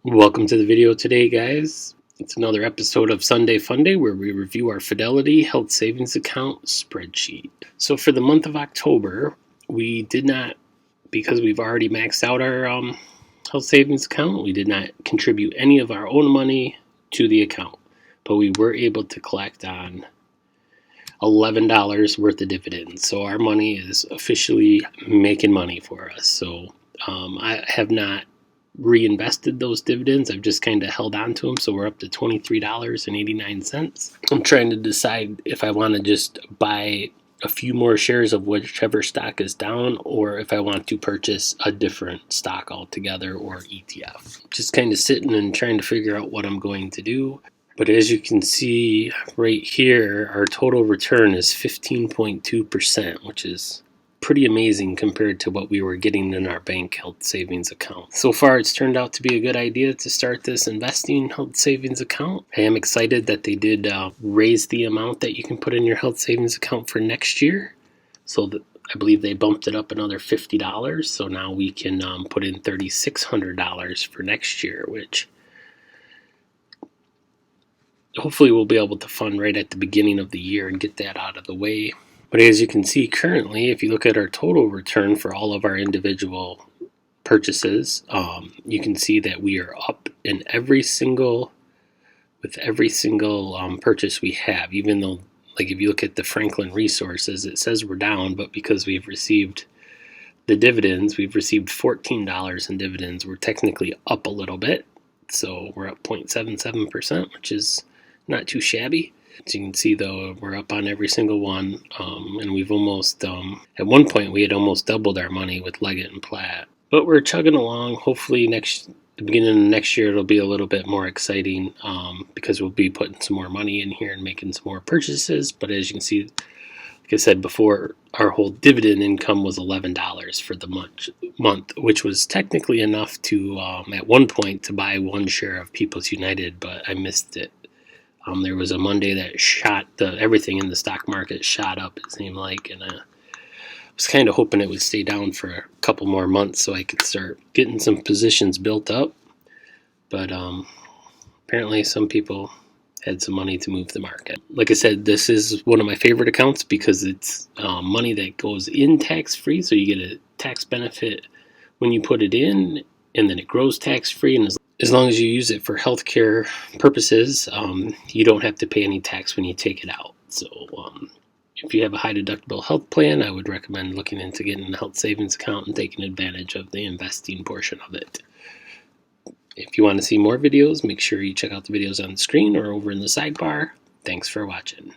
Welcome to the video today, guys. It's another episode of Sunday Funday where we review our Fidelity Health Savings Account spreadsheet. So for the month of October, we did not, because we've already maxed out our health savings account, we did not contribute any of our own money to the account, but we were able to collect on $11 worth of dividends. So our money is officially making money for us. So I have not reinvested those dividends. I've just kind of held on to them, so we're up to $23.89. I'm trying to decide if I want to just buy a few more shares of whichever stock is down, or if I want to purchase a different stock altogether or ETF. Just kind of sitting and trying to figure out what I'm going to do. But as you can see right here, our total return is 15.2%, which is pretty amazing compared to what we were getting in our bank health savings account. So far, it's turned out to be a good idea to start this investing health savings account. I am excited that they did raise the amount that you can put in your health savings account for next year. So I believe they bumped it up another $50. So now we can put in $3,600 for next year, which hopefully we'll be able to fund right at the beginning of the year and get that out of the way. But as you can see currently, if you look at our total return for all of our individual purchases, you can see that we are up in every single purchase we have, even though, like, if you look at the Franklin Resources, it says we're down, but because we've received the dividends, we've received $14 in dividends, we're technically up a little bit. So we're up 0.77%, which is not too shabby. As you can see, though, we're up on every single one, and we've almost, at one point, we had almost doubled our money with Leggett and Platt. But we're chugging along. Hopefully, the beginning of next year, it'll be a little bit more exciting because we'll be putting some more money in here and making some more purchases. But as you can see, like I said before, our whole dividend income was $11 for the month, which was technically enough to, at one point, to buy one share of People's United, but I missed it. There was a Monday that everything in the stock market shot up, it seemed like, and I was kind of hoping it would stay down for a couple more months so I could start getting some positions built up. But apparently some people had some money to move the market. Like I said, this is one of my favorite accounts because it's money that goes in tax-free, so you get a tax benefit when you put it in, and then it grows tax-free, and as long as you use it for healthcare purposes, you don't have to pay any tax when you take it out. So if you have a high deductible health plan, I would recommend looking into getting a health savings account and taking advantage of the investing portion of it. If you want to see more videos, make sure you check out the videos on the screen or over in the sidebar. Thanks for watching.